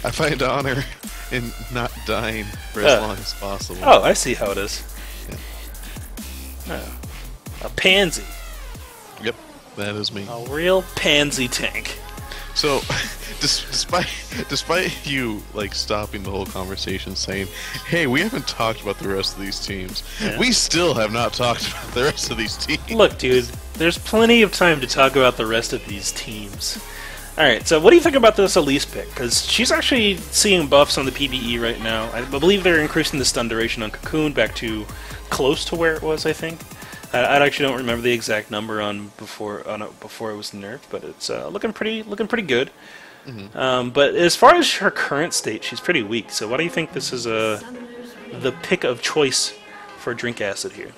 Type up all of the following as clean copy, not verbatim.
I find honor in not dying for as long as possible. Oh, I see how it is. Yeah. Oh. A pansy. Yep, that is me. A real pansy tank. So, despite you like stopping the whole conversation, saying, "Hey, we haven't talked about the rest of these teams," we still have not talked about the rest of these teams. Look, dude, there's plenty of time to talk about the rest of these teams. Alright, so what do you think about this Elise pick? Because she's actually seeing buffs on the PvE right now. I believe they're increasing the stun duration on Cocoon back to close to where it was, I think. I actually don't remember the exact number on before it was nerfed, but it's looking pretty good. Mm-hmm. But as far as her current state, she's pretty weak. So why do you think this is the pick of choice for Drink Acid here?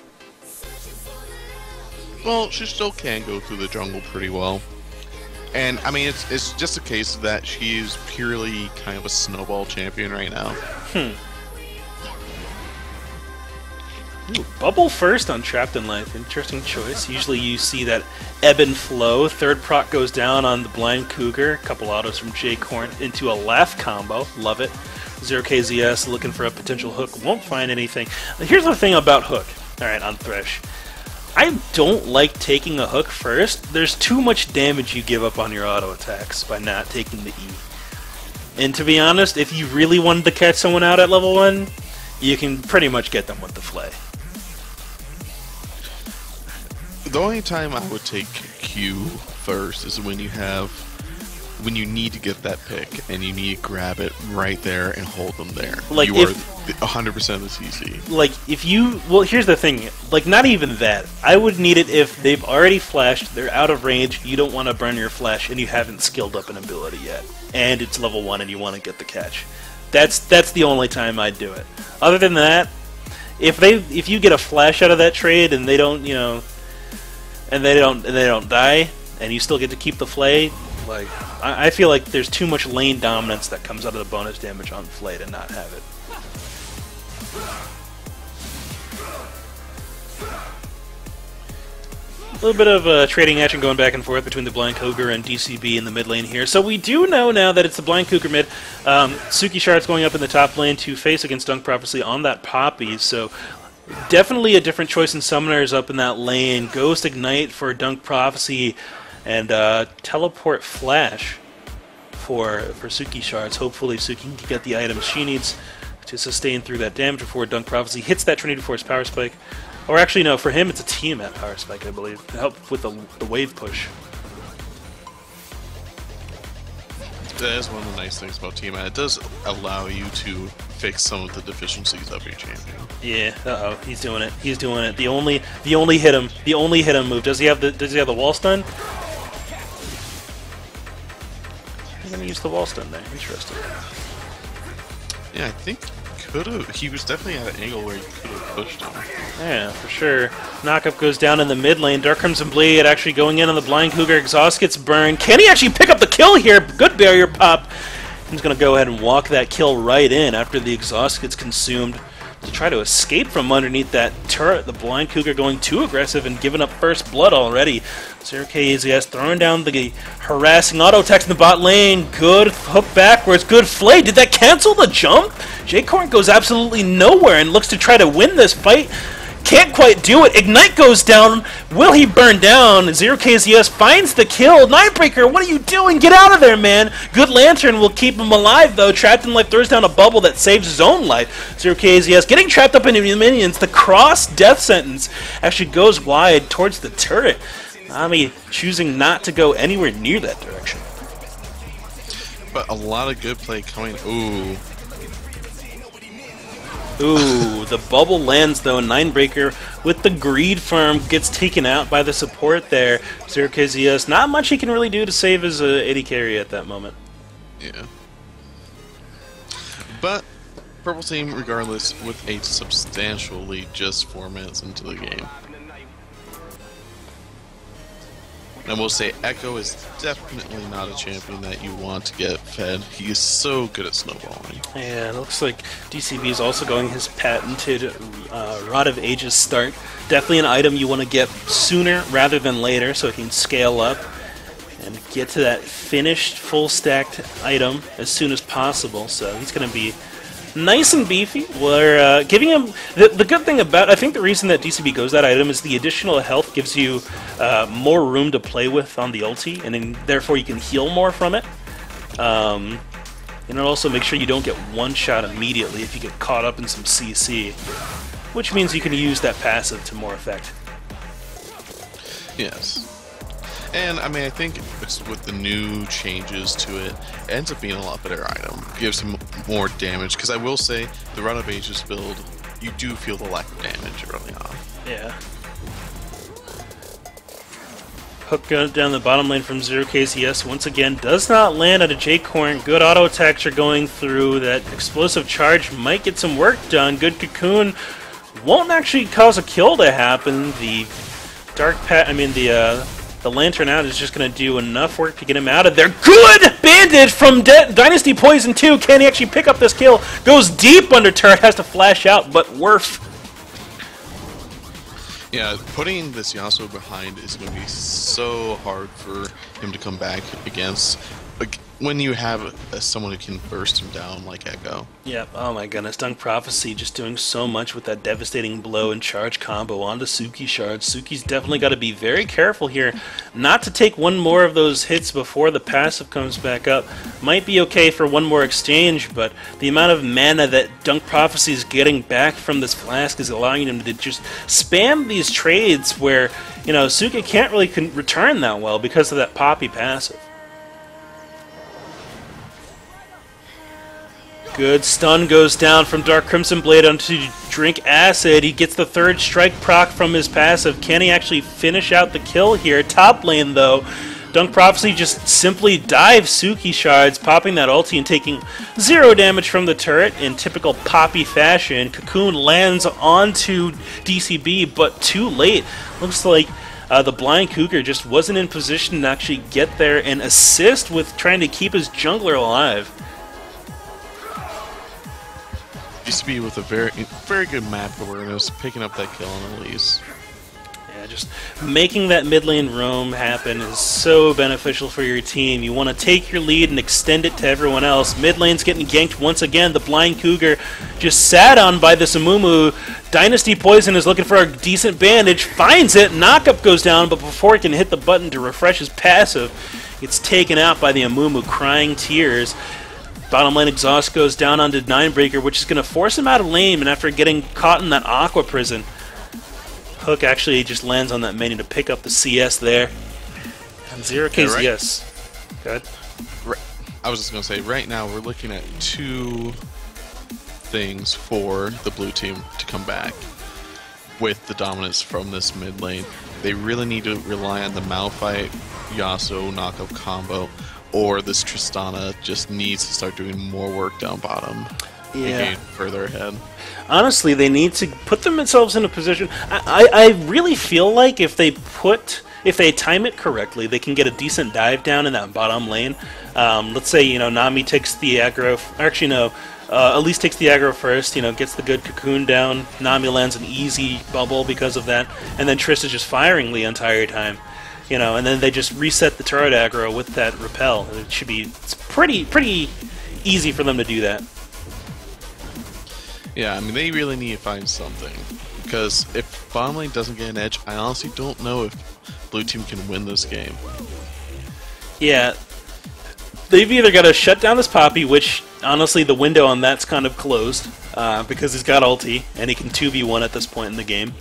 Well, she still can go through the jungle pretty well. And, I mean, it's just a case that she's purely kind of a snowball champion right now. Ooh, Bubble first on Trapped in Life. Interesting choice. Usually you see that ebb and flow. Third proc goes down on the Blind Cougar. A couple autos from J Corn into a laugh combo. Love it. 0KZS looking for a potential hook. Won't find anything. Here's the thing about hook. Alright, on Thresh. I don't like taking a hook first. There's too much damage you give up on your auto attacks by not taking the E. And to be honest, if you really wanted to catch someone out at level 1, you can pretty much get them with the Flay. The only time I would take Q first is when you need to get that pick and you need to grab it right there and hold them there. Like you are 100% of the CC. Like if you, well, here's the thing. Like not even that. I would need it if they've already flashed, they're out of range, you don't want to burn your flash, and you haven't skilled up an ability yet, and it's level 1 and you want to get the catch. That's the only time I'd do it. Other than that, if you get a flash out of that trade and they don't, you know, and they don't die, and you still get to keep the Flay, like I feel like there's too much lane dominance that comes out of the bonus damage on Flay to not have it. A little bit of trading action going back and forth between the Blind Cougar and DCB in the mid lane here. So we do know now that it's the Blind Cougar mid. Suki Shard's going up in the top lane to face against Dunk Prophecy on that Poppy. So definitely a different choice in summoners up in that lane. Ghost Ignite for Dunk Prophecy and Teleport Flash for Suki Shards. Hopefully Suki can get the items she needs to sustain through that damage before Dunk Prophecy hits that Trinity Force Power Spike. Or actually, no, for him it's a Tiamat Power Spike, I believe, to help with the wave push. That is one of the nice things about Tiamat. It does allow you to fix some of the deficiencies of your champion. Yeah, he's doing it. He's doing it. The only hit him move. Does he have the wall stun? I'm gonna use the wall stun there. Interesting. Yeah, I think he was definitely at an angle where you could have pushed him. Yeah, for sure. Knockup goes down in the mid lane. Dark Crimson Blade actually going in on the Blind Cougar. Exhaust gets burned. Can he actually pick up the kill here? Good barrier pop. He's going to go ahead and walk that kill right in after the exhaust gets consumed to try to escape from underneath that turret. The Blind Cougar going too aggressive and giving up first blood already. 0KZS throwing down the harassing auto attacks in the bot lane. Good hook backwards. Good Flay. Did that cancel the jump? J-Corn goes absolutely nowhere and looks to try to win this fight. Can't quite do it. Ignite goes down. Will he burn down? 0KZS finds the kill. Nightbreaker, what are you doing? Get out of there, man. Good Lantern will keep him alive, though. Trapped in Life throws down a bubble that saves his own life. 0KZS getting trapped up into the minions. The cross death sentence actually goes wide towards the turret. Nami choosing not to go anywhere near that direction. But a lot of good play coming. Ooh, the bubble lands though. Ninebreaker with the greed farm gets taken out by the support there. 0KZS, not much he can really do to save his AD carry at that moment. Yeah. But Purple Team, regardless, with a substantially just 4 minutes into the game. And we'll say Echo is definitely not a champion that you want to get fed. He is so good at snowballing. Yeah, it looks like DCB is also going his patented Rod of Ages start. Definitely an item you want to get sooner rather than later so it can scale up. and get to that finished, full stacked item as soon as possible. So he's going to be nice and beefy. We're giving him the good thing about, I think the reason that DCB goes that item is the additional health gives you more room to play with on the ulti, and then therefore you can heal more from it. And it also makes sure you don't get one shot immediately if you get caught up in some CC, which means you can use that passive to more effect. Yes. And, I mean, I think it's with the new changes to it, it ends up being a lot better item. Gives him more damage, because I will say, the Run of Ages build, you do feel the lack of damage early on. Yeah. Hook down the bottom lane from 0KCS once again does not land on a J-Corn. Good auto attacks are going through. That explosive charge might get some work done. Good Cocoon won't actually cause a kill to happen. The the Lantern out is just going to do enough work to get him out of there. Good bandage from Dynasty Poison 2. Can he actually pick up this kill? Goes deep under turret, has to flash out, but worth. Yeah, putting this Yasuo behind is going to be so hard for him to come back against. Like, when you have someone who can burst him down like Echo. Yep, oh my goodness, Dunk Prophecy just doing so much with that devastating blow and charge combo onto Suki shards. Suki's definitely got to be very careful here not to take one more of those hits before the passive comes back up. Might be okay for one more exchange, but the amount of mana that Dunk Prophecy is getting back from this flask is allowing him to just spam these trades where, you know, Suki can't really return that well because of that Poppy passive. Good stun goes down from Dark Crimson Blade onto Drink Acid. He gets the third strike proc from his passive. Can he actually finish out the kill here? Top lane, though, Dunk Prophecy just simply dives Suki shards, popping that ulti and taking 0 damage from the turret in typical Poppy fashion. Cocoon lands onto DCB, but too late. Looks like the Blind Cougar just wasn't in position to actually get there and assist with trying to keep his jungler alive. DCB with a very good map awareness, picking up that kill on Elise. Yeah, just making that mid lane roam happen is so beneficial for your team. You want to take your lead and extend it to everyone else. Mid lane's getting ganked once again. The Blind Cougar just sat on by the Amumu. Dynasty Poison is looking for a decent bandage, finds it, knockup goes down, but before he can hit the button to refresh his passive, gets taken out by the Amumu, crying tears. Bottom lane exhaust goes down onto Ninebreaker, which is going to force him out of lane, and after getting caught in that Aqua Prison, Hook actually just lands on that menu to pick up the CS there. And 0K's yes. Good. I was just going to say, right now we're looking at 2 things for the blue team to come back with the dominance from this mid lane. They really need to rely on the Malphite Yasuo knockup combo, or this Tristana just needs to start doing more work down bottom. Yeah. Further ahead. Honestly, they need to put themselves in a position. I really feel like if they time it correctly, they can get a decent dive down in that bottom lane. Let's say, you know, Nami takes the aggro. Actually, no. Elise takes the aggro first, you know, gets the good Cocoon down. Nami lands an easy bubble because of that, and then Triss is just firing the entire time. You know, and then they just reset the turret aggro with that repel. It's pretty easy for them to do that. Yeah, I mean, they really need to find something. Because if bottom lane doesn't get an edge, I honestly don't know if blue team can win this game. Yeah. They've either got to shut down this Poppy, which, honestly, the window on that's kind of closed. Because he's got ulti, and he can 2v1 at this point in the game.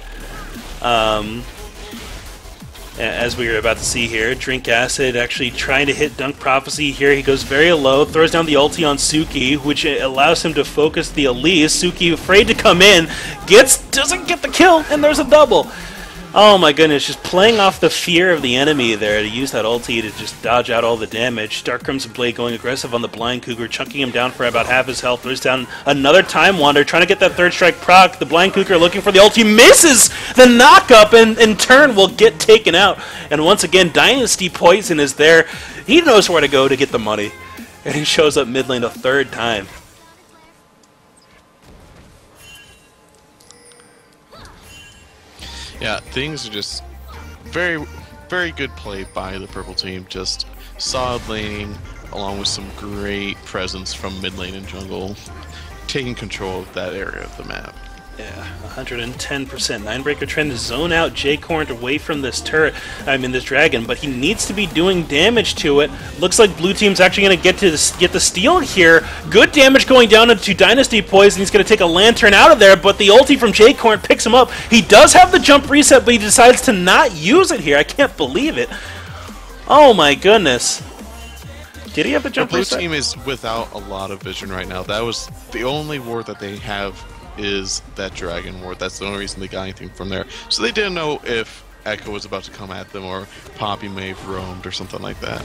As we were about to see here, Drink Acid actually trying to hit Dunk Prophecy here. He goes very low, throws down the ulti on Suki, which allows him to focus the Elise. Suki afraid to come in, doesn't get the kill, and there's a double. Oh my goodness, just playing off the fear of the enemy there to use that ulti to just dodge out all the damage. Dark Crimson Blade going aggressive on the Blind Cougar, chunking him down for about half his health. Throws down another Time Wander, trying to get that third strike proc. The Blind Cougar looking for the ulti, misses the knockup, and in turn will get taken out. And once again, Dynasty Poison is there. He knows where to go to get the money. And he shows up mid lane a third time. Yeah, things are just very, very good play by the purple team. Just solid laning, along with some great presence from mid lane and jungle, taking control of that area of the map. Yeah, 110%. Ninebreaker trying to zone out J-Corn away from this turret, this dragon, but he needs to be doing damage to it. Looks like blue team's actually going to get the steal here. Good damage going down into Dynasty Poison. He's going to take a lantern out of there, but the ulti from J-Corn picks him up. He does have the jump reset, but he decides to not use it here. I can't believe it. Oh my goodness. Did he have the jump reset? The blue team is without a lot of vision right now. That was the only ward that they have is that dragon ward. That's the only reason they got anything from there. So they didn't know if Echo was about to come at them or Poppy may have roamed or something like that.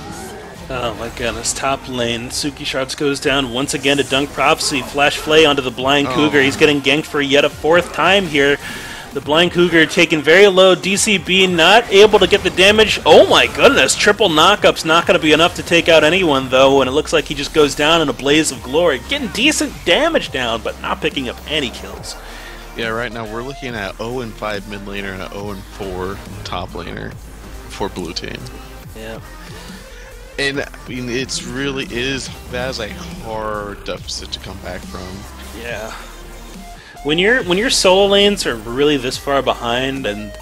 Oh my goodness, top lane. Suki Shards goes down once again to Dunk Prophecy. Flash Flay onto the Blind Cougar. He's getting ganked for yet a 4th time here. The Blind Cougar taking very low DCB, not able to get the damage. Oh my goodness, triple knockup's not going to be enough to take out anyone though, and it looks like he just goes down in a blaze of glory. Getting decent damage down, but not picking up any kills. Yeah, right now we're looking at 0-5 mid laner and a 0-4 top laner for blue team. Yeah. And I mean, it is a hard deficit to come back from. Yeah. When your solo lanes are really this far behind and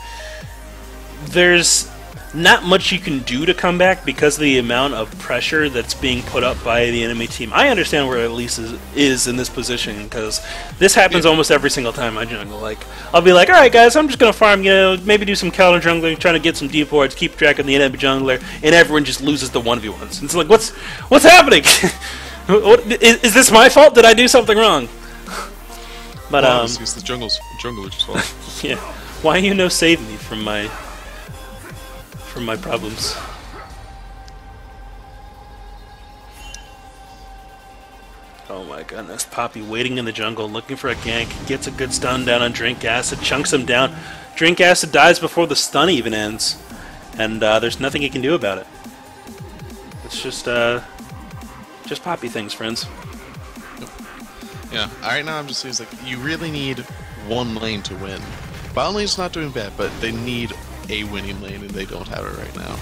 there's not much you can do to come back because of the amount of pressure that's being put up by the enemy team. I understand where Elise is in this position because this happens almost every single time I jungle. Like, I'll be like, all right, guys, I'm just going to farm, maybe do some counter jungling, trying to get some deep wards, keep track of the enemy jungler, and everyone just loses the 1v1s. It's like, what's happening? Is this my fault? Did I do something wrong? But it's the jungler's fault. Yeah. Why you no save me from my problems? Oh my goodness. Poppy waiting in the jungle, looking for a gank, gets a good stun down on Drink Acid, chunks him down. Drink Acid dies before the stun even ends, and there's nothing he can do about it. It's just Poppy things, friends. Yeah, right now I'm just saying, like, you really need one lane to win. Bottom lane's not doing bad, but they need a winning lane, and they don't have it right now.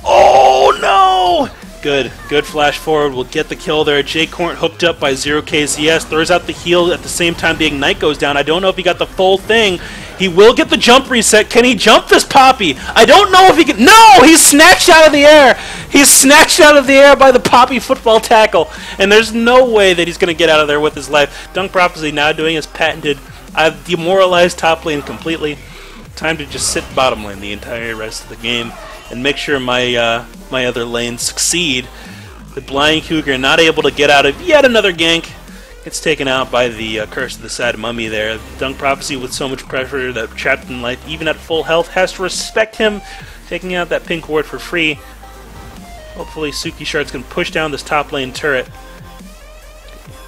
Oh no! Good flash forward. We'll get the kill there. J-Corn hooked up by 0KZS, throws out the heal at the same time the Ignite goes down. I don't know if he got the full thing. He will get the jump reset. Can he jump this Poppy? I don't know if he can. No! He's snatched out of the air! He's snatched out of the air by the Poppy football tackle. And there's no way that he's going to get out of there with his life. Dunk Prophecy now doing his patented, I've demoralized top lane completely. Time to just sit bottom lane the entire rest of the game and make sure my my other lanes succeed. The Blind Cougar not able to get out of yet another gank. Gets taken out by the Curse of the Sad Mummy there. Dunk Prophecy with so much pressure that trapped in life, even at full health, has to respect him, taking out that pink ward for free. Hopefully Suki Shard's can push down this top lane turret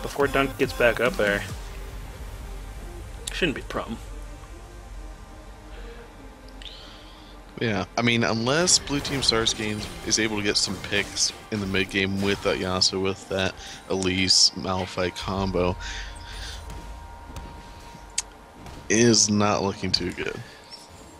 before Dunk gets back up there. Shouldn't be a problem. Yeah, I mean, unless Blue Team Stars Games is able to get some picks in the mid game with that Yasuo, with that Elise Malphite combo, it is not looking too good.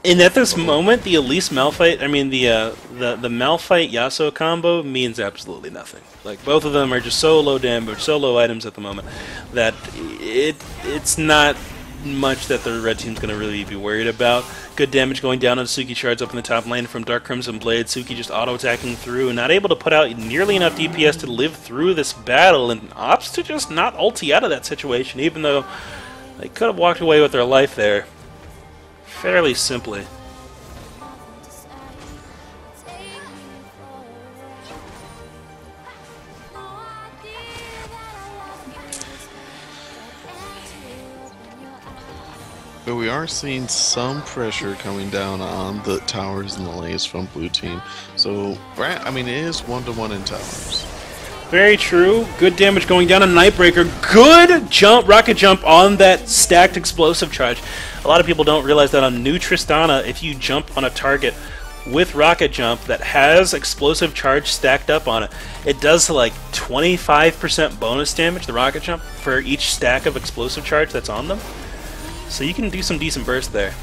And at this moment, the Elise Malphite, the Malphite Yasuo combo means absolutely nothing. Like, both of them are just so low damage, so low items at the moment that it's not much that the red team's going to really be worried about. Good damage going down on Suki Shards up in the top lane from Dark Crimson Blade. Suki just auto-attacking through and not able to put out nearly enough DPS to live through this battle, and opts to just not ulti out of that situation, even though they could have walked away with their life there fairly simply. But we are seeing some pressure coming down on the towers and the lanes from Blue Team. So, I mean, it is 1-to-1 in towers. Very true. Good damage going down on Nightbreaker. Good jump, rocket jump on that stacked explosive charge. A lot of people don't realize that on new Tristana, if you jump on a target with rocket jump that has explosive charge stacked up on it, it does like 25% bonus damage, the rocket jump, for each stack of explosive charge that's on them. So you can do some decent burst there.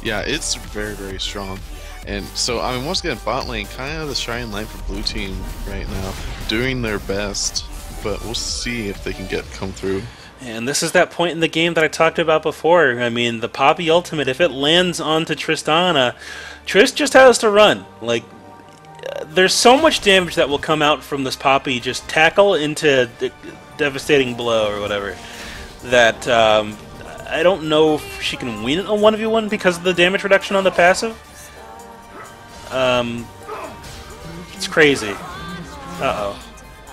Yeah, it's very, very strong. And so, I mean, once again, bot lane, kind of the shining light for blue team right now, doing their best, but we'll see if they can come through. And this is that point in the game that I talked about before. I mean, the Poppy ultimate, if it lands onto Tristana, Triss just has to run. Like, there's so much damage that will come out from this Poppy just tackle into devastating blow or whatever that I don't know if she can win a 1v1 because of the damage reduction on the passive. It's crazy. Uh-oh.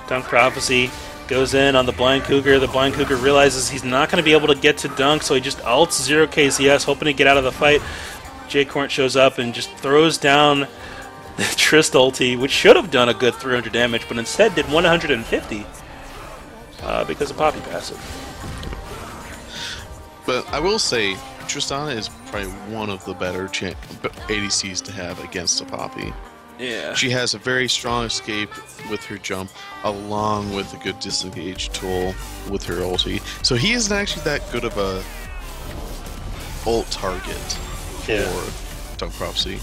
Dunk Prophecy goes in on the Blind Cougar. The Blind Cougar realizes he's not going to be able to get to Dunk, so he just ults 0 KCS, hoping to get out of the fight. Jay Cornt shows up and just throws down the Trist ulti, which should have done a good 300 damage, but instead did 150 because of Poppy passive. But I will say, Tristana is probably one of the better ADCs to have against a Poppy. Yeah. She has a very strong escape with her jump, along with a good disengage tool with her ulti. So he isn't actually that good of a ult target for Dunk Prophecy.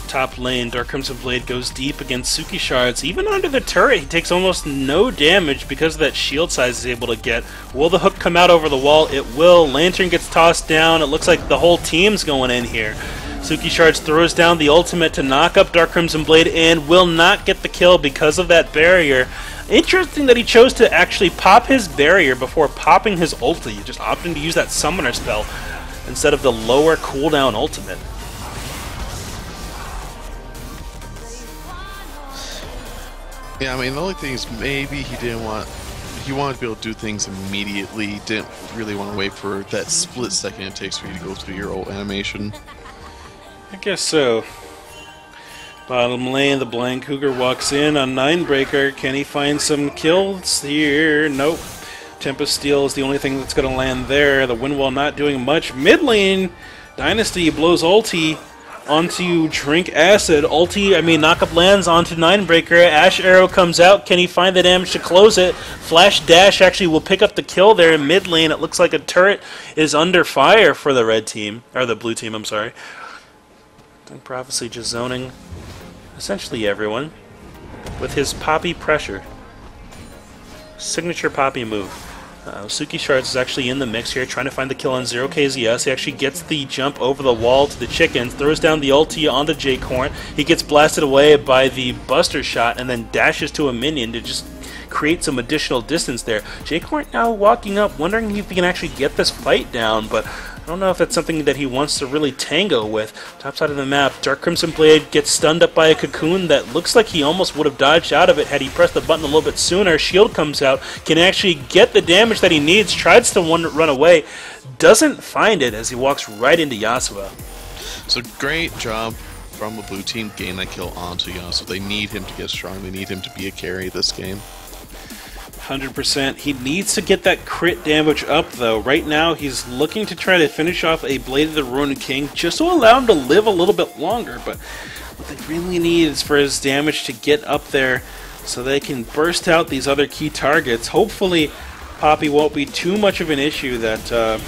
Top lane, Dark Crimson Blade goes deep against Suki Shards. Even under the turret, he takes almost no damage because of that shield size he's able to get. Will the hook come out over the wall? It will. Lantern gets tossed down. It looks like the whole team's going in here. Suki Shards throws down the ultimate to knock up Dark Crimson Blade and will not get the kill because of that barrier. Interesting that he chose to actually pop his barrier before popping his ulti, just opting to use that summoner spell instead of the lower cooldown ultimate. Yeah, I mean, the only thing is maybe he wanted to be able to do things immediately, didn't really want to wait for that split second it takes for you to go through your ult animation. I guess so. Bottom lane, the Blind Cougar walks in on Ninebreaker. Can he find some kills here? Nope. Tempest Steel is the only thing that's going to land there. The Windwall not doing much. Mid lane, Dynasty blows ulti onto Drink Acid. Knockup lands onto Ninebreaker. Ash Arrow comes out. Can he find the damage to close it? Flash Dash actually will pick up the kill there in mid lane. It looks like a turret is under fire for the red team, or the blue team, I'm sorry. Dunk Prophecy just zoning essentially everyone with his Poppy pressure. Signature Poppy move. Suki Shards is actually in the mix here, trying to find the kill on 0 KZS. He actually gets the jump over the wall to the chickens, throws down the ulti onto Jay Cornt. He gets blasted away by the Buster Shot and then dashes to a minion to just create some additional distance there. Jay Cornt now walking up, wondering if he can actually get this fight down, but I don't know if that's something that he wants to really tango with. Top side of the map, Dark Crimson Blade gets stunned up by a cocoon that looks like he almost would have dodged out of it had he pressed the button a little bit sooner. Shield comes out, can actually get the damage that he needs, tries to run away, doesn't find it as he walks right into Yasuo. So great job from the blue team, gain that kill onto Yasuo. They need him to get strong, they need him to be a carry this game. 100%. He needs to get that crit damage up, though. Right now, he's looking to try to finish off a Blade of the Ruined King just to allow him to live a little bit longer, but what they really need is for his damage to get up there so they can burst out these other key targets. Hopefully, Poppy won't be too much of an issue that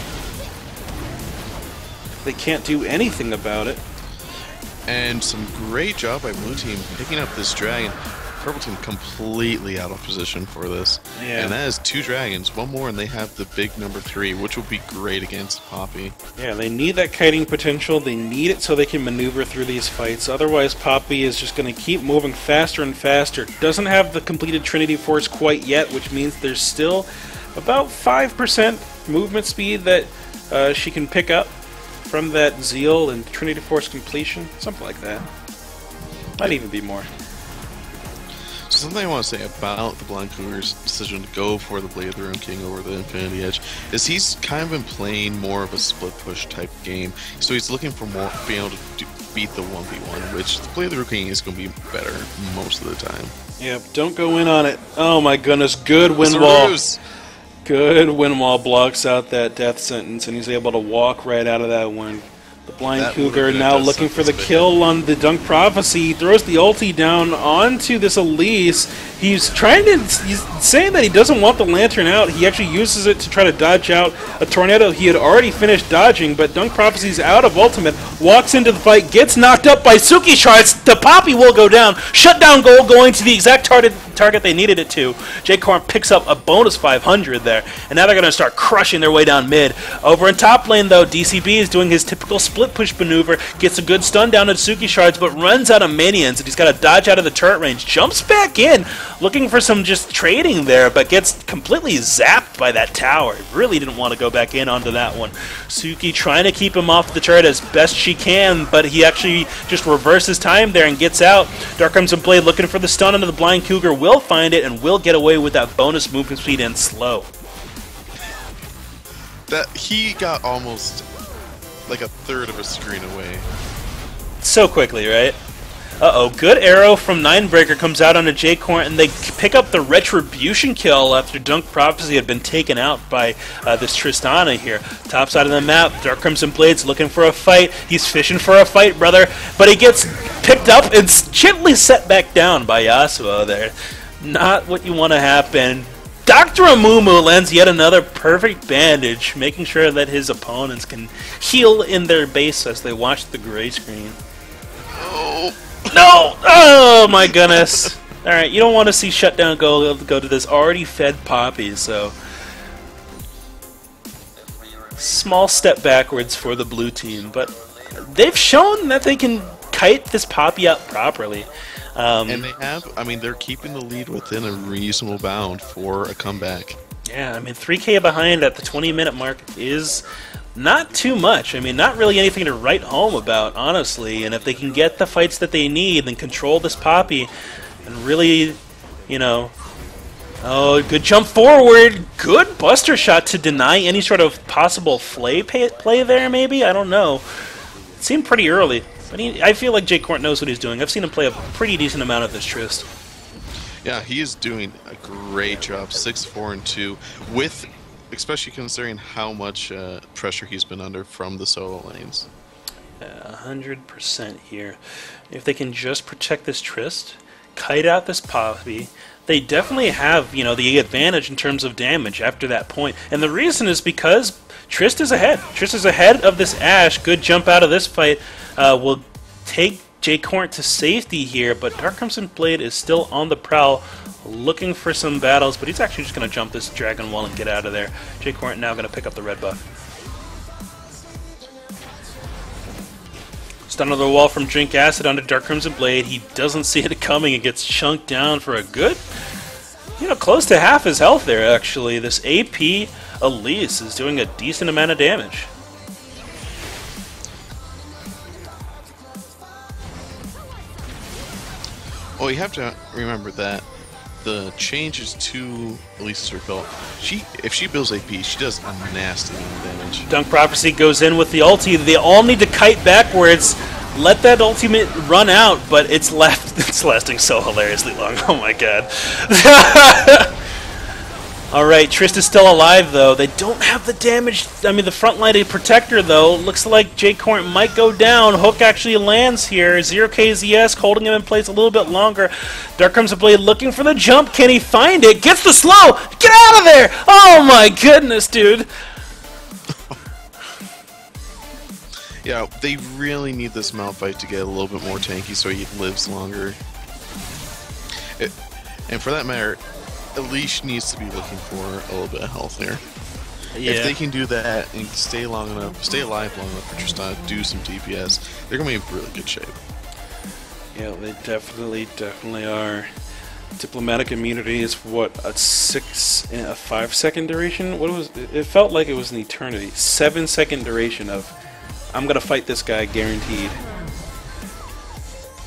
they can't do anything about it. And some great job by blue team picking up this dragon. Purple team completely out of position for this. Yeah. And that is 2 dragons, one more, and they have the big number 3, which will be great against Poppy. Yeah, they need that kiting potential. They need it so they can maneuver through these fights. Otherwise, Poppy is just going to keep moving faster and faster. Doesn't have the completed Trinity Force quite yet, which means there's still about 5% movement speed that she can pick up from that Zeal and Trinity Force completion. Something like that. Might even be more. So something I want to say about the Blind Cougar's decision to go for the Blade of the Ruined King over the Infinity Edge is he's kind of been playing more of a split push type game. So he's looking for more, being able to beat the 1v1, which the Blade of the Ruined King is going to be better most of the time. Yep, don't go in on it. Oh my goodness, good wind wall. Good wind wall blocks out that death sentence, and he's able to walk right out of that one. The Blind That Cougar would've been now a looking for the suspect. kill on the Dunk Prophecy. He throws the ulti down onto this Elise. He's saying that he doesn't want the Lantern out. He actually uses it to try to dodge out a tornado he had already finished dodging, but Dunk Prophecy's out of ultimate, walks into the fight, gets knocked up by Suki Shards. The Poppy will go down. Shutdown goal going to the exact target they needed it to. J-Corn picks up a bonus 500 there, and now they're going to start crushing their way down mid. Over in top lane, though, DCB is doing his typical split push maneuver, gets a good stun down at Suki Shards, but runs out of minions, and he's got to dodge out of the turret range. Jumps back in, looking for some just trading there, but gets completely zapped by that tower. Really didn't want to go back in onto that one. Suki trying to keep him off the turret as best she can, but he actually just reverses time there and gets out. Dark Crimson Blade looking for the stun onto the Blind Cougar, will find it and will get away with that bonus movement speed and slow. That he got almost like a third of a screen away. So quickly, right? Uh-oh, good arrow from Ninebreaker comes out onto J-Corn, and they pick up the Retribution kill after Dunk Prophecy had been taken out by this Tristana here. Top side of the map, Dark Crimson Blade's looking for a fight. He's fishing for a fight, brother, but he gets picked up and gently set back down by Yasuo there. Not what you want to happen. Dr. Amumu lends yet another perfect bandage, making sure that his opponents can heal in their base as they watch the gray screen. Oh. No! Oh my goodness! Alright, you don't want to see Shutdown go to this already fed Poppy, so... Small step backwards for the blue team, but they've shown that they can kite this Poppy out properly. And they have, I mean, they're keeping the lead within a reasonable bound for a comeback. Yeah, I mean, 3K behind at the 20-minute mark is not too much. I mean, not really anything to write home about, honestly. And if they can get the fights that they need and control this Poppy and really, you know... Oh, good jump forward. Good buster shot to deny any sort of possible play there, maybe? I don't know. It seemed pretty early. But I feel like Jay Court knows what he's doing. I've seen him play a pretty decent amount of this Trist. Yeah, he is doing a great job, 6-4-2, with, especially considering how much pressure he's been under from the solo lanes. 100% here. If they can just protect this Trist, kite out this Poppy, they definitely have, you know, the advantage in terms of damage after that point. And the reason is because Trist is ahead. Trist is ahead of this Ashe. Good jump out of this fight. Will take Jay Cornt to safety here, but Dark Crimson Blade is still on the prowl, looking for some battles, but he's actually just going to jump this Dragon Wall and get out of there. Jay Cornt now going to pick up the red buff. Stun on the wall from Drink Acid onto Dark Crimson Blade. He doesn't see it coming and gets chunked down for a good, you know, close to half his health there, actually. This AP Elise is doing a decent amount of damage. Well, you have to remember that the changes to Elise's build. If she builds AP, she does a nasty amount of damage. Dunk Prophecy goes in with the ulti. They all need to kite backwards. Let that ultimate run out, but it's lasting so hilariously long. Oh my god. Alright, Trist is still alive though. They don't have the damage. I mean, the front-line protector though. Looks like Jay Cornt might go down. Hook actually lands here. 0KZS holding him in place a little bit longer. Dark Crimson Blade looking for the jump. Can he find it? Gets the slow! Get out of there! Oh my goodness, dude. Yeah, they really need this Malphite to get a little bit more tanky so he lives longer. And for that matter, Elise needs to be looking for a little bit of health here. Yeah. If they can do that and stay alive long enough for Tristana to do some DPS, they're going to be in really good shape. Yeah, they definitely are. Diplomatic immunity is what, a 5-second duration? What was it? Felt like it was an eternity. 7-second duration of I'm gonna fight this guy guaranteed.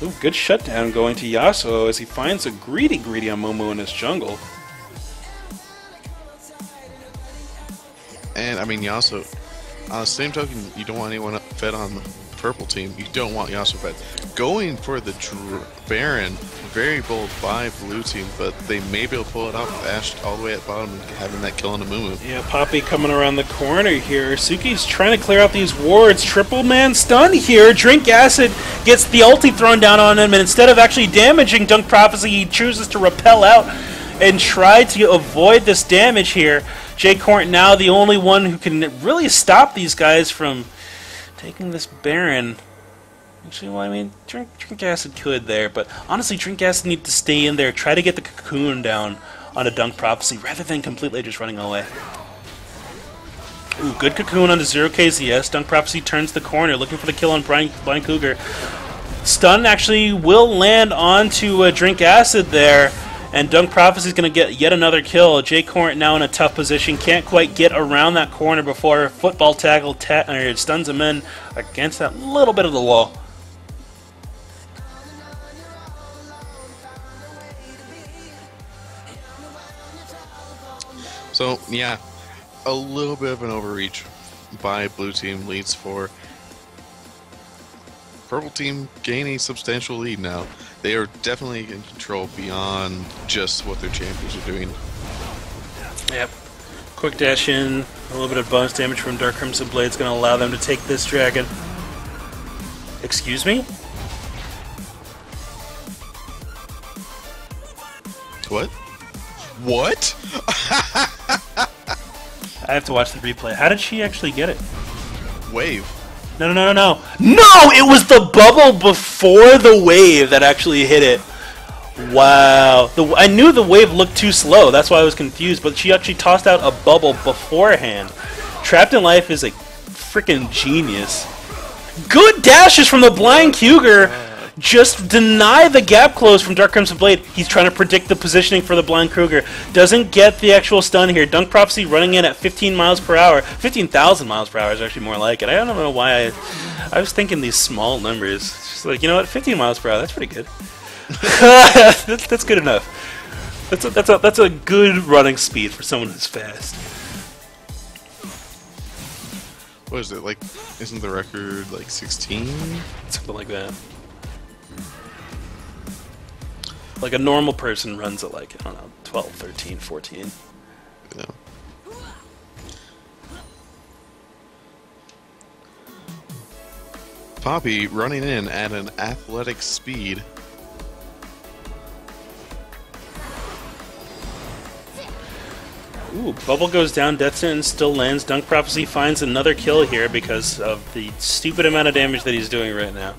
Ooh, good shutdown going to Yasuo as he finds a greedy on Momo in his jungle. And I mean, Yasuo, on the same token, you don't want anyone fed on purple team. You don't want Yasuo. Going for the Baron, very bold by blue team, but they may be able to pull it off with Ashe all the way at bottom and having that kill on Amumu. Yeah, Poppy coming around the corner here. Suki's trying to clear out these wards. Triple man stun here. Drink Acid gets the ulti thrown down on him, and instead of actually damaging Dunk Prophecy, he chooses to repel out and try to avoid this damage here. Jay Court now the only one who can really stop these guys from taking this Baron. Actually, well, I mean, Drink Acid could there, but honestly, Drink Acid needs to stay in there, try to get the cocoon down on a Dunk Prophecy, rather than completely just running away. Ooh, good cocoon onto 0KZS. Dunk Prophecy turns the corner, looking for the kill on Blind Cougar. Stun actually will land onto Drink Acid there, and Dunk Prophecy is going to get yet another kill. Jay Court now in a tough position, can't quite get around that corner before football tackle stuns him in against that little bit of the wall. So, yeah, a little bit of an overreach by blue team leads for purple team gaining a substantial lead now. They are definitely in control beyond just what their champions are doing. Yep. Quick dash in, a little bit of bonus damage from Dark Crimson Blade is going to allow them to take this dragon. Excuse me? What? What? I have to watch the replay. How did she actually get it? Wave. No! No! It was the bubble before the wave that actually hit it. Wow. I knew the wave looked too slow. That's why I was confused. But she actually tossed out a bubble beforehand. Trapped in Life is a freaking genius. Good dashes from the Blind Cougar. Just deny the gap close from Dark Crimson Blade. He's trying to predict the positioning for the Blind Cougar. Doesn't get the actual stun here. Dunk Prophecy running in at 15 miles per hour. 15,000 miles per hour is actually more like it. I don't know why I was thinking these small numbers. It's just like, you know what, 15 miles per hour, that's pretty good. that's good enough. That's a good running speed for someone who's fast. What is it, like, isn't the record like 16? Something like that. Like a normal person runs at like, I don't know, 12, 13, 14. Yeah. Poppy running in at an athletic speed. Ooh, bubble goes down, Death Sentence still lands. Dunk Prophecy finds another kill here because of the stupid amount of damage that he's doing right now.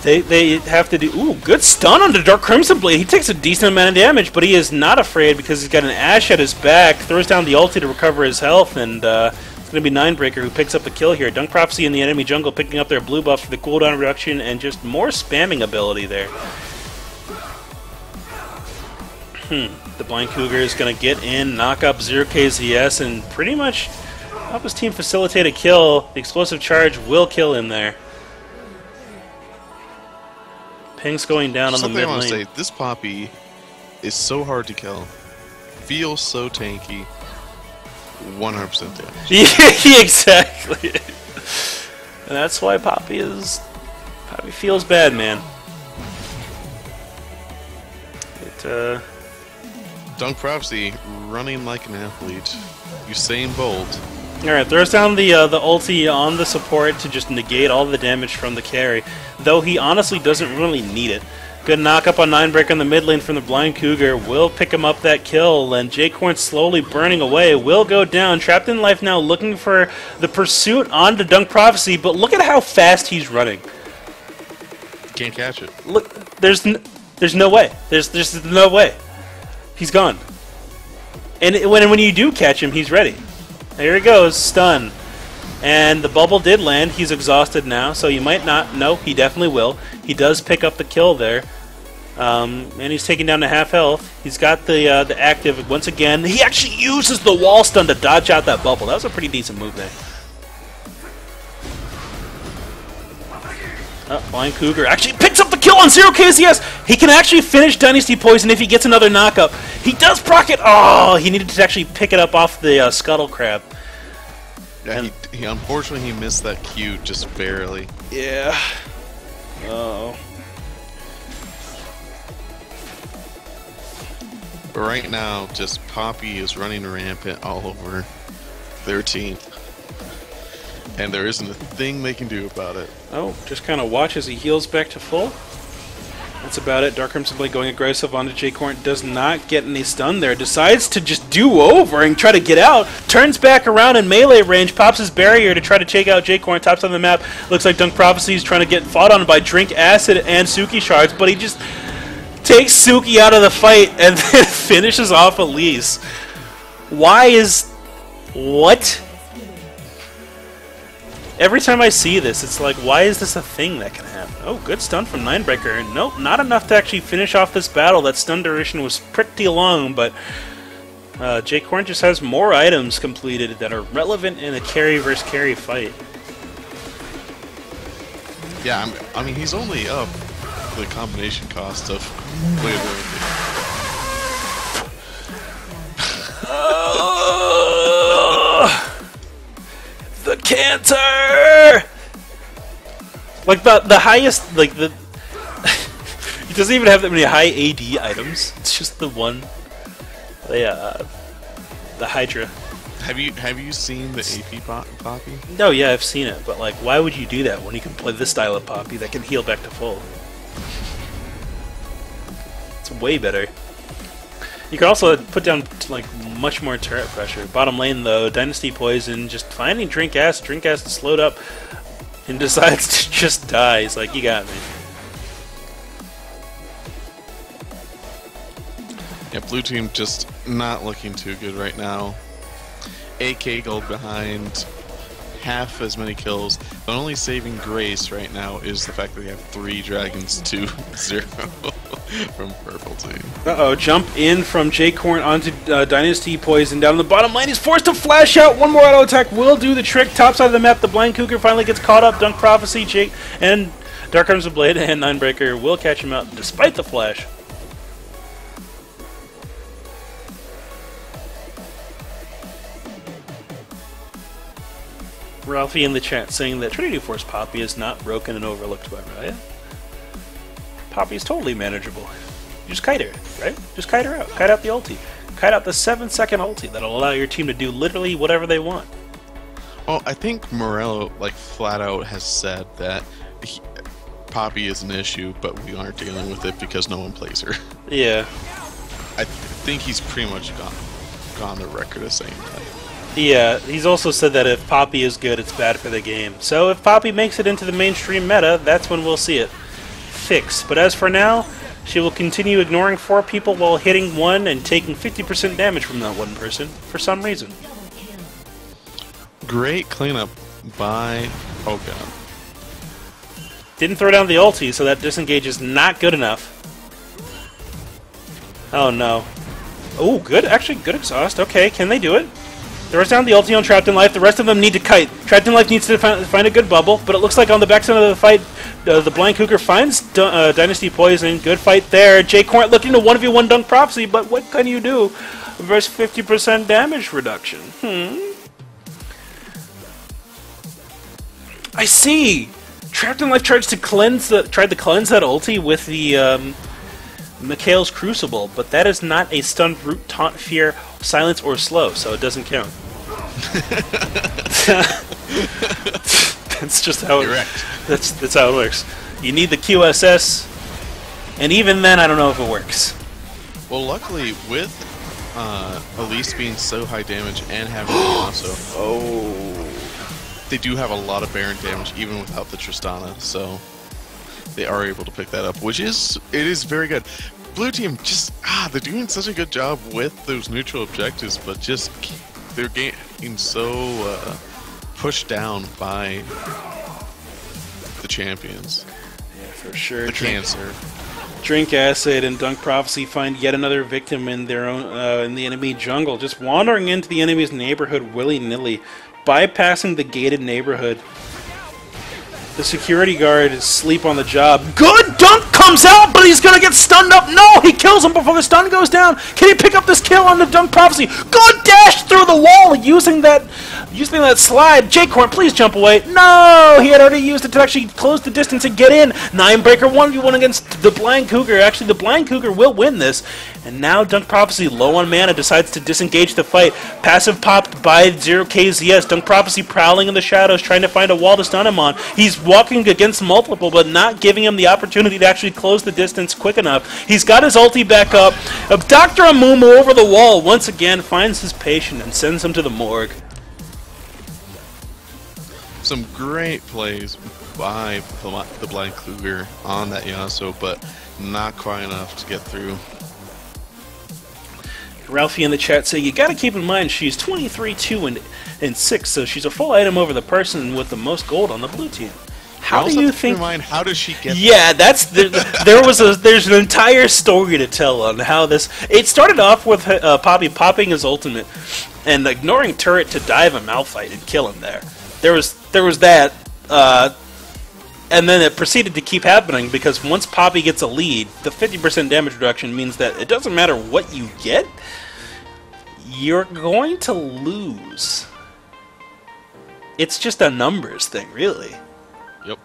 They have to do... Ooh, good stun onto Dark Crimson Blade. He takes a decent amount of damage, but he is not afraid because he's got an Ashe at his back. Throws down the ulti to recover his health, and it's going to be Ninebreaker who picks up the kill here. Dunk Prophecy in the enemy jungle picking up their blue buff for the cooldown reduction and just more spamming ability there. The Blind Cougar is going to get in, knock up 0KZS, and pretty much help his team facilitate a kill. The explosive charge will kill him there. Ping's going down on the mid lane. Something I want to say, this Poppy is so hard to kill. Feels so tanky. 100% damage. Yeah, exactly. And that's why Poppy feels bad, man. Dunk Prophecy running like an athlete. Usain Bolt. Alright, throws down the ulti on the support to just negate all the damage from the carry, though he honestly doesn't really need it. Good knock up on Ninebreaker in the mid lane from the Blind Cougar. Will pick him up that kill, and Jaycorn slowly burning away. Will go down. Trapped in Life now looking for the pursuit onto Dunk Prophecy, but look at how fast he's running. Can't catch it. Look, there's no way. There's no way. He's gone. And when you do catch him, he's ready. There he goes, stun. And the bubble did land. He's exhausted now, so you might not. No, he definitely will. He does pick up the kill there. And he's taking down to half health. He's got the active once again. He actually uses the wall stun to dodge out that bubble. That was a pretty decent move there. Blind Cougar actually picks up the kill on 0KZS. He can actually finish Dynasty Poison if he gets another knockup. He does proc it. Oh, he needed to actually pick it up off the Scuttle Crab. Yeah, Unfortunately, he missed that Q just barely. Yeah. Oh. But right now, just Poppy is running rampant all over their team. And there isn't a thing they can do about it. Oh, just kind of watch as he heals back to full. That's about it. Dark Crimson Blade going aggressive onto J-Corn. Does not get any stun there. Decides to just do over and try to get out. Turns back around in melee range. Pops his barrier to try to take out J-Corn. Tops on the map. Looks like Dunk Prophecy is trying to get fought on by Drink Acid and Suki Shards. But he just takes Suki out of the fight and then finishes off Elise. Why is... What? Every time I see this, it's like, why is this a thing that can happen? Oh, good stun from Ninebreaker. Nope, not enough to actually finish off this battle. That stun duration was pretty long, but J-Corn just has more items completed that are relevant in a carry versus carry fight. Yeah, I mean, he's only up the combination cost of The canter! Like the highest, like the he doesn't even have that many high AD items. It's just the one. The Hydra. Have you seen the AP Poppy? No, yeah, I've seen it, but like, why would you do that when you can play this style of Poppy that can heal back to full? It's way better. You can also put down like much more turret pressure. Bottom lane though, Dynasty Poison just finding Drink Acid. Drink Acid slowed up and decides to just die. He's like, you got me. Yeah, blue team just not looking too good right now. AK gold behind, half as many kills. The only saving grace right now is the fact that we have 3 dragons to 0 from purple team. Uh-oh, jump in from J-Corn onto Dynasty Poison. Down on the bottom lane, he's forced to flash out. One more auto attack will do the trick. Top side of the map, the Blind Cougar finally gets caught up. Dunk Prophecy, Jake, and Dark Crimson Blade and Ninebreaker will catch him out despite the flash. Ralphie in the chat saying that Trinity Force Poppy is not broken and overlooked by Riot. Poppy is totally manageable. You just kite her, right? Just kite her out. Kite out the ulti. Kite out the 7-second ulti that'll allow your team to do literally whatever they want. Well, I think Morello, like, flat out has said that Poppy is an issue, but we aren't dealing with it because no one plays her. Yeah. I think he's pretty much gone the record of saying that. Yeah, he's also said that if Poppy is good, it's bad for the game. So if Poppy makes it into the mainstream meta, that's when we'll see it fixed. But as for now, she will continue ignoring 4 people while hitting 1 and taking 50% damage from that one person for some reason. Great cleanup by... Oh god. Didn't throw down the ulti, so that disengage is not good enough. Oh no. Oh, good. Actually, good exhaust. Okay, can they do it? Throws down the ulti on Trapped in Life. The rest of them need to kite. Trapped in Life needs to find a good bubble, but it looks like on the backside of the fight, the Blind Cougar finds Dynasty Poison. Good fight there. J-Corn looking to 1v1 Dunk Prophecy, but what can you do versus 50% damage reduction? I see! Trapped in Life tried to cleanse that ulti with the Mikhail's Crucible, but that is not a stun, root, taunt, fear, silence, or slow, so it doesn't count. That's just how that's how it works. You need the QSS, and even then, I don't know if it works. Well, luckily, with Elise being so high damage and having also, they do have a lot of Baron damage even without the Tristana, so they are able to pick that up, which is very good. Blue team just they're doing such a good job with those neutral objectives, but just they're getting so pushed down by the champions. Yeah, for sure. The cancer. Drink Acid and Dunk Prophecy find yet another victim in their own in the enemy jungle, just wandering into the enemy's neighborhood willy-nilly, bypassing the gated neighborhood. The security guard is asleep on the job. Good dunk comes out, but he's going to get stunned up. No, he kills him before the stun goes down. Can he pick up this kill on the Dunk Prophecy? Good dash through the wall using that slide. Jaycorn, please jump away. No, he had already used it to actually close the distance and get in. Ninebreaker 1v1 against the Blind Cougar. Actually, the Blind Cougar will win this. And now Dunk Prophecy, low on mana, decides to disengage the fight. Passive popped by 0KZS. Dunk Prophecy prowling in the shadows, trying to find a wall to stun him on. He's walking against multiple, but not giving him the opportunity to actually close the distance quick enough. He's got his ulti back up. Dr. Amumu over the wall once again finds his patient and sends him to the morgue. Some great plays by the Blind Cougar on that Yasuo, but not quite enough to get through. Ralphie in the chat say, you gotta keep in mind she's 23, 2, and 6, so she's a full item over the person with the most gold on the blue team. How do you think? How does she get? Yeah, that's there's an entire story to tell on how this. It started off with Poppy popping his ultimate and ignoring turret to dive a Malphite and kill him there. There was that, and then it proceeded to keep happening because once Poppy gets a lead, the 50% damage reduction means that it doesn't matter what you get, you're going to lose. It's just a numbers thing, really. Yep.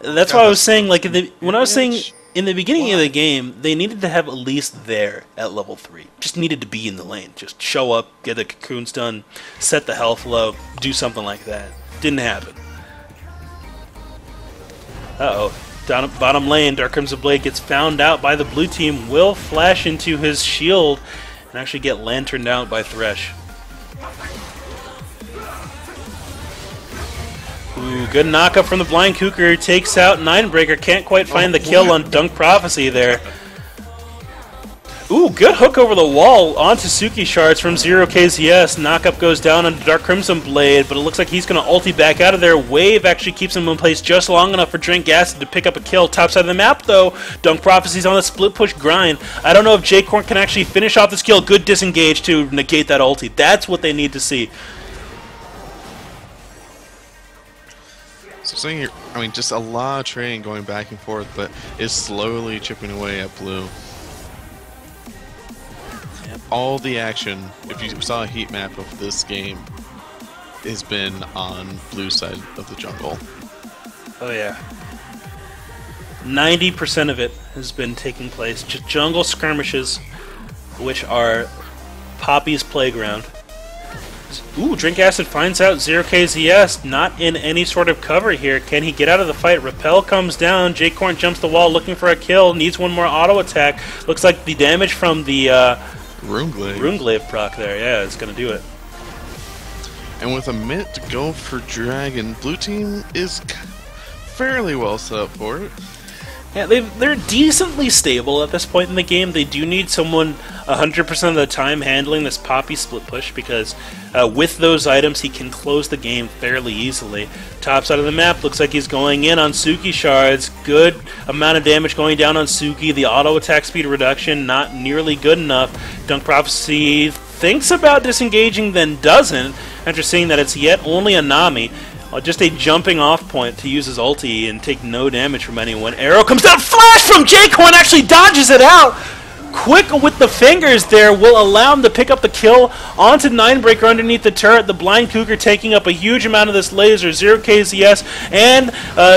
That's why I was saying, like, when I was saying in the beginning of the game, they needed to have at least there at level 3. Just needed to be in the lane. Just show up, get the cocoons done, set the health low, do something like that. Didn't happen. Uh-oh. Down bottom lane, Dark Crimson Blade gets found out by the blue team, will flash into his shield, and actually get lanterned out by Thresh. Ooh, good knockup from the Blind Cougar. Takes out Ninebreaker. Can't quite find the kill on Dunk Prophecy there. Ooh, good hook over the wall onto Suki Shards from 0KZS. Knockup goes down onto Dark Crimson Blade, but it looks like he's going to ulti back out of there. Wave actually keeps him in place just long enough for Drink Acid to pick up a kill. Top side of the map, though, Dunk Prophecy's on a split push grind. I don't know if Jaycorn can actually finish off this kill. Good disengage to negate that ulti. That's what they need to see. So saying here, I mean, just a lot of trading going back and forth, but is slowly chipping away at blue. Yep. All the action, if you saw a heat map of this game, has been on blue side of the jungle. Oh yeah. 90% of it has been taking place. Jungle skirmishes, which are Poppy's playground. Ooh, Drink Acid finds out 0KZS not in any sort of cover here. Can he get out of the fight? Repel comes down. Jaycorn jumps the wall looking for a kill. Needs one more auto attack. Looks like the damage from the Runeglaive proc there. Yeah, it's going to do it. And with a minute to go for Dragon, blue team is fairly well set up for it. Yeah, they're decently stable at this point in the game. They do need someone 100% of the time handling this Poppy split push because with those items he can close the game fairly easily. Top side of the map looks like he's going in on Suki Shards. Good amount of damage going down on Suki. The auto attack speed reduction not nearly good enough. Dunk Prophecy thinks about disengaging then doesn't after seeing that it's yet only a Nami. Just a jumping off point to use his ulti and take no damage from anyone. Arrow comes down, flash from Jaycorn, actually dodges it out. Quick with the fingers there will allow him to pick up the kill onto Ninebreaker underneath the turret. The Blind Cougar taking up a huge amount of this laser. 0KZS and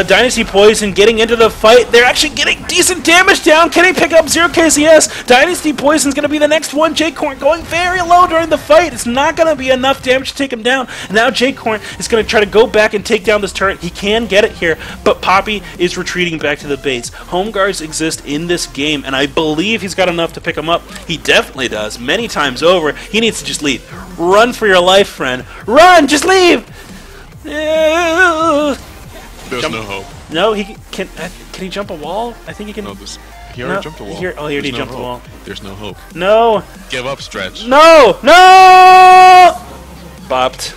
Dynasty Poison getting into the fight. They're actually getting decent damage down. Can he pick up 0KZS? Dynasty Poison's going to be the next one. Jaycorn going very low during the fight. It's not going to be enough damage to take him down. Now Jaycorn is going to try to go back and take down this turret. He can get it here, but Poppy is retreating back to the base. Home guards exist in this game, and I believe he's got enough to pick him up. He definitely does. Many times over. He needs to just leave. Run for your life, friend. Run! Just leave! There's no hope. No, he can he jump a wall? I think he can. No, he already jumped a wall. He already jumped a wall. There's no hope. No! Give up, Stretch. No! No! Bopped.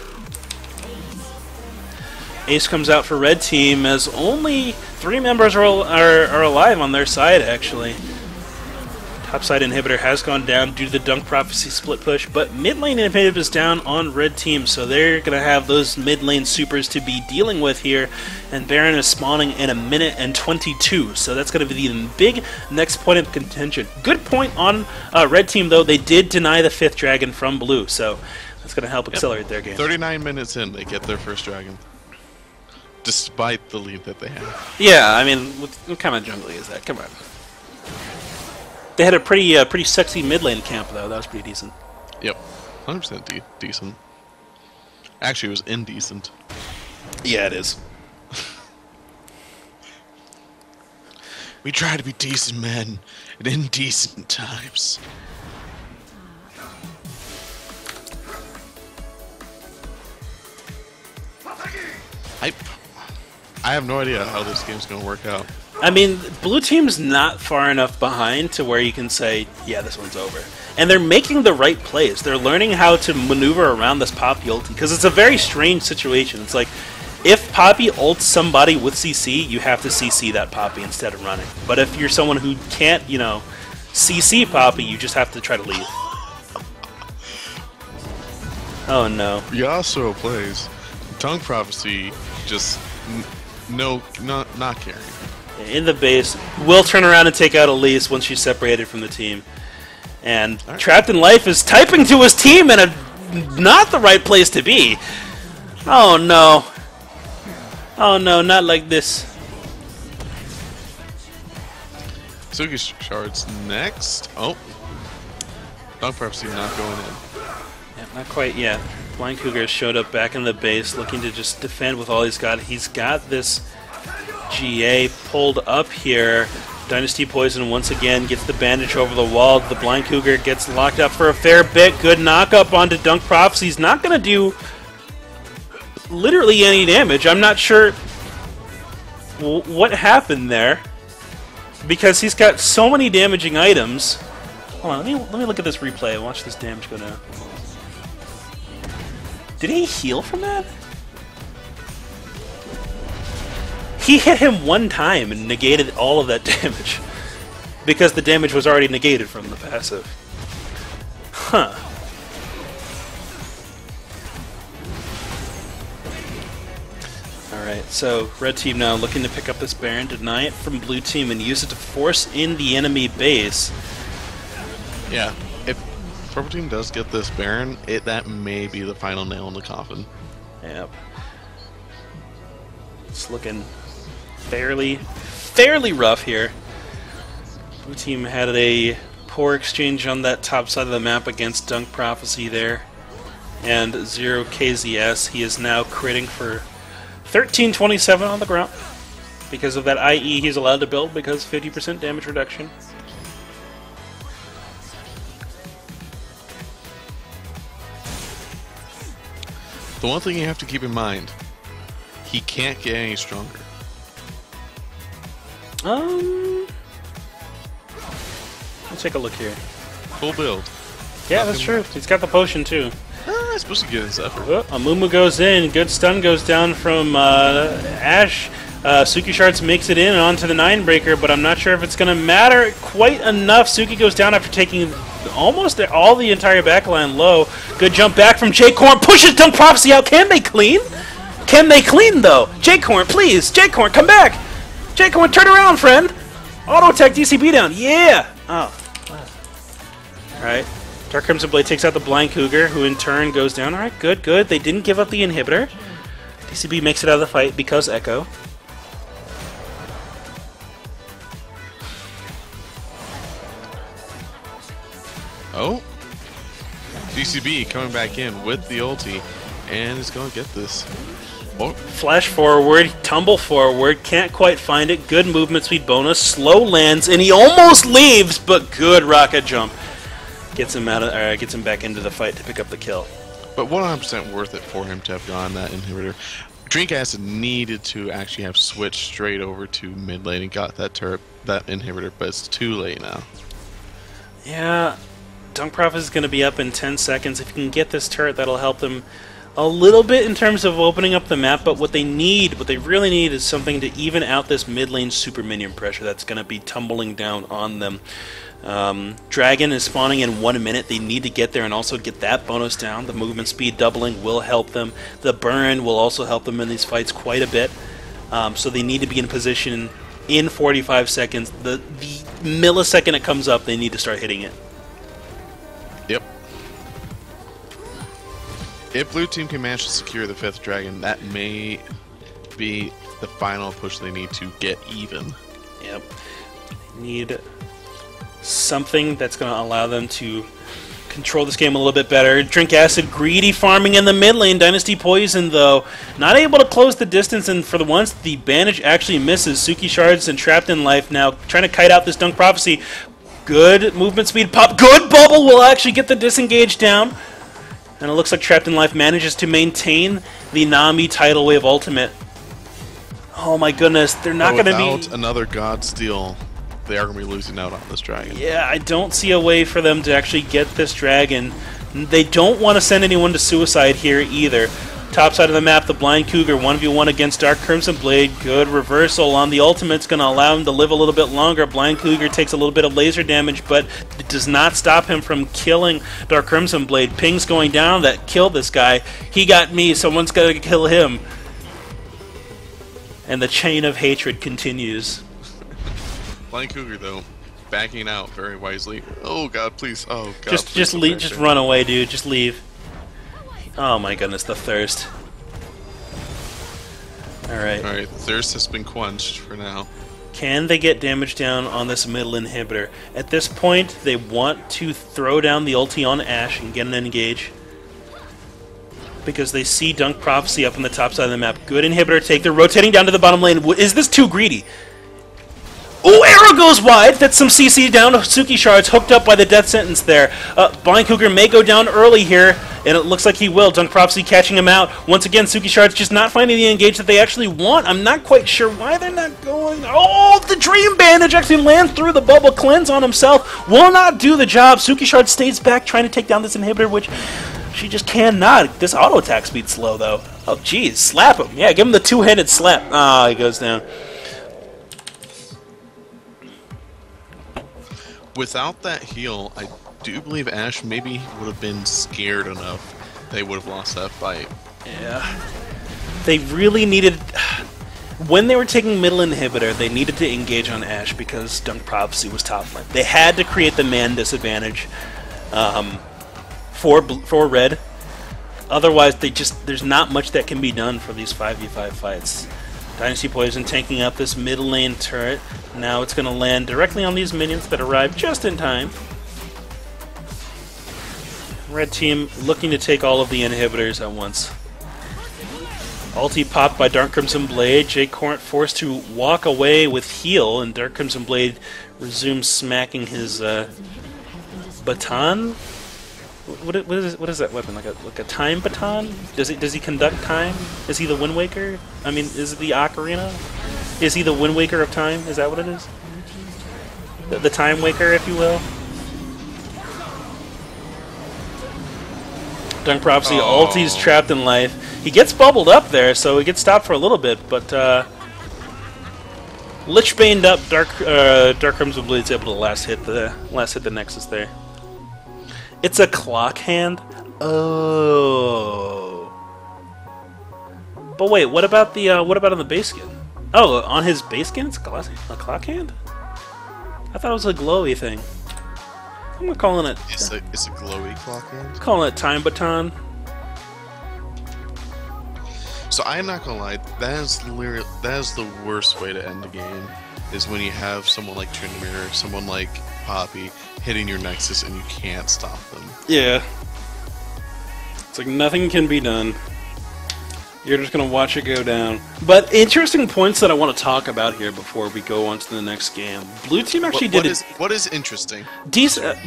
Ace comes out for red team as only 3 members are alive on their side, actually. Topside inhibitor has gone down due to the Dunk Prophecy split push, but mid lane inhibitor is down on red team, so they're going to have those mid lane supers to be dealing with here, and Baron is spawning in 1 minute 22, so that's going to be the big next point of contention. Good point on red team, though. They did deny the 5th dragon from blue, so that's going to help accelerate their game. 39 minutes in, they get their first dragon. Despite the lead that they have. Yeah, I mean, what kind of jungly is that? Come on. They had a pretty sexy mid lane camp, though. That was pretty decent. Yep. 100% decent. Actually, it was indecent. Yeah, it is. We try to be decent men in indecent times. I have no idea how this game's going to work out. I mean, blue team's not far enough behind to where you can say, yeah, this one's over. And they're making the right plays. They're learning how to maneuver around this Poppy ulti, because it's a very strange situation. It's like, if Poppy ults somebody with CC, you have to CC that Poppy instead of running. But if you're someone who can't, you know, CC Poppy, you just have to try to leave. Oh no. Yasuo plays. Tongue Prophecy just not caring. In the base, will turn around and take out Elise once she's separated from the team. And right. Trapped in Life is typing to his team in not the right place to be. Oh no. Oh no, not like this. Suki Shards next. Oh. Tongue Prophecy not going in. Yeah, not quite yet. Blind Cougar showed up back in the base, looking to just defend with all he's got. He's got this GA pulled up here. Dynasty Poison once again gets the bandage over the wall. The Blind Cougar gets locked up for a fair bit. Good knock-up onto Dunk Prophecy. He's not going to do literally any damage. I'm not sure what happened there, because he's got so many damaging items. Hold on, let me look at this replay and watch this damage go down. Did he heal from that? He hit him one time and negated all of that damage, because the damage was already negated from the passive. Huh. Alright, so red team now looking to pick up this Baron, deny it from blue team, and use it to force in the enemy base. Yeah, if purple team does get this Baron, that may be the final nail in the coffin. Yep. It's looking fairly rough here. Blue team had a poor exchange on that top side of the map against Dunk Prophecy there. And 0 KZS, he is now critting for 1327 on the ground. Because of that IE he's allowed to build, because 50% damage reduction. The one thing you have to keep in mind, he can't get any stronger. Let's take a look here. Full build. Yeah, that's true. He's got the potion too. I'm supposed to get his effort. Oh, Amumu goes in. Good stun goes down from Ash. Suki Shards makes it in and onto the 9-breaker, but I'm not sure if it's going to matter quite enough. Suki goes down after taking almost all the entire backline low. Good jump back from J-Corn. Pushes Dunk Prophecy out. Can they clean? Can they clean, though? J-Corn, please. J-Corn, come back. J-Corn, turn around, friend. Auto-attack DCB down. Yeah. Oh. Alright. Dark Crimson Blade takes out the Blind Cougar, who in turn goes down. Alright, good, good. They didn't give up the inhibitor. DCB makes it out of the fight because Echo. Oh. DCB coming back in with the ulti, and is going to get this. Oh. Flash forward, tumble forward, can't quite find it. Good movement speed bonus, slow lands, and he almost leaves, but good rocket jump. Gets him gets him back into the fight to pick up the kill. But 100% worth it for him to have gone that inhibitor. Drink Acid needed to actually have switched straight over to mid lane and got that inhibitor, but it's too late now. Yeah, Dunk Prophet is going to be up in 10 seconds. If you can get this turret, that'll help them a little bit in terms of opening up the map, but what they really need is something to even out this mid lane super minion pressure that's going to be tumbling down on them. Dragon is spawning in 1 minute. They need to get there and also get that bonus down. The movement speed doubling will help them. The burn will also help them in these fights quite a bit. So they need to be in position in 45 seconds. The millisecond it comes up, they need to start hitting it. Yep. If blue team can manage to secure the 5th dragon, that may be the final push they need to get even. Yep. Need something that's going to allow them to control this game a little bit better. Drink Acid, greedy farming in the mid lane. Dynasty Poison, though, not able to close the distance, and for the once, the bandage actually misses. Suki Shards and Trapped in Life now trying to kite out this Dunk Prophecy. Good movement speed pop. Good bubble will actually get the disengage down. And it looks like Trapped in Life manages to maintain the Nami Tidal Wave ultimate. Oh my goodness, they're not going to be... Without another God Steal, they are going to be losing out on this dragon. Yeah, I don't see a way for them to actually get this dragon. They don't want to send anyone to suicide here either. Top side of the map, the Blind Cougar 1v1 against Dark Crimson Blade. Good reversal on the ultimate's going to allow him to live a little bit longer. Blind Cougar takes a little bit of laser damage, but it does not stop him from killing Dark Crimson Blade. Ping's going down that killed this guy. He got me, someone's got to kill him. And the chain of hatred continues. Blind Cougar, though, backing out very wisely. Oh god, please! Oh god, just leave, just run away, dude. Just leave. Oh my goodness, the thirst. All right. All right, thirst has been quenched for now. Can they get damage down on this middle inhibitor? At this point, they want to throw down the ulti on Ashe and get an engage. Because they see Dunk Prophecy up on the top side of the map. Good inhibitor take. They're rotating down to the bottom lane. Is this too greedy? Oh, arrow goes wide. That's some CC down. Suki Shards hooked up by the death sentence there. Blind Cougar may go down early here, and it looks like he will. Dunk Prophecy catching him out. Once again, Suki Shards just not finding the engage that they actually want. I'm not quite sure why they're not going. Oh, the Dream Bandage actually lands through the bubble. Cleanse on himself. Will not do the job. Suki Shards stays back trying to take down this inhibitor, which she just cannot. This auto attack speed's slow, though. Oh, geez. Slap him. Yeah, give him the two-handed slap. Ah, he goes down. Without that heal, I do believe Ashe maybe would have been scared enough they would have lost that fight. Yeah. They really needed... When they were taking middle inhibitor, they needed to engage on Ashe because Dunk Prophecy was top lane. They had to create the man disadvantage for red. Otherwise, there's not much that can be done for these 5v5 fights. Dynasty Poison tanking up this middle lane turret. Now it's going to land directly on these minions that arrive just in time. Red team looking to take all of the inhibitors at once. Ulti popped by Dark Crimson Blade. Jay Cornt forced to walk away with heal, and Dark Crimson Blade resumes smacking his baton. What is that weapon? Like a time baton? Does he conduct time? Is he the Wind Waker? I mean, is it the Ocarina? Is he the Wind Waker of time? Is that what it is? The Time Waker, if you will. Dunk Prophecy ulti's Trapped in Life. He gets bubbled up there, so he gets stopped for a little bit, but Lich-baned up Dark Crimson Blade's able to last hit the Nexus there. It's a clock hand? Oh. But wait, what about on the base skin? Oh, on his base skin it's a clock hand? I thought it was a glowy thing. I'm calling it... It's a glowy clock hand? Calling it Time Baton. So I'm not gonna lie, that is the worst way to end the game, is when you have someone like Tryndamere, someone like Poppy, hitting your Nexus and you can't stop them. Yeah. It's like nothing can be done. You're just going to watch it go down. But interesting points that I want to talk about here before we go on to the next game. Blue team actually What is interesting?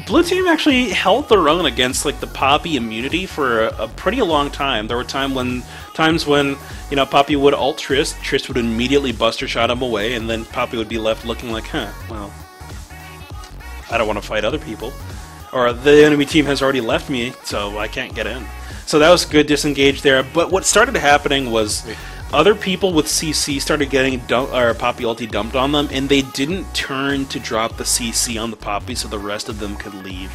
Blue team actually held their own against like the Poppy immunity for a pretty long time. There were times when you know Poppy would ult Trist would immediately buster shot him away, and then Poppy would be left looking like, well, I don't want to fight other people. Or the enemy team has already left me, so I can't get in. So that was good disengage there. But what started happening was other people with CC started getting Poppy ulti dumped on them, and they didn't turn to drop the CC on the Poppy so the rest of them could leave.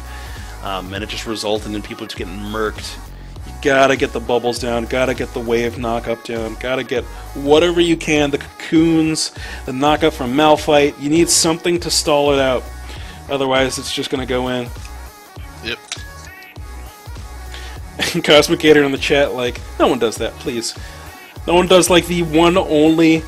And it just resulted in people just getting murked. You gotta get the bubbles down, gotta get the wave knock-up down, gotta get whatever you can, the cocoons, the knock-up from Malphite. You need something to stall it out. Otherwise, it's just gonna go in. Yep. Cosmic Gator in the chat, like, no one does that, please. No one does, like, the one only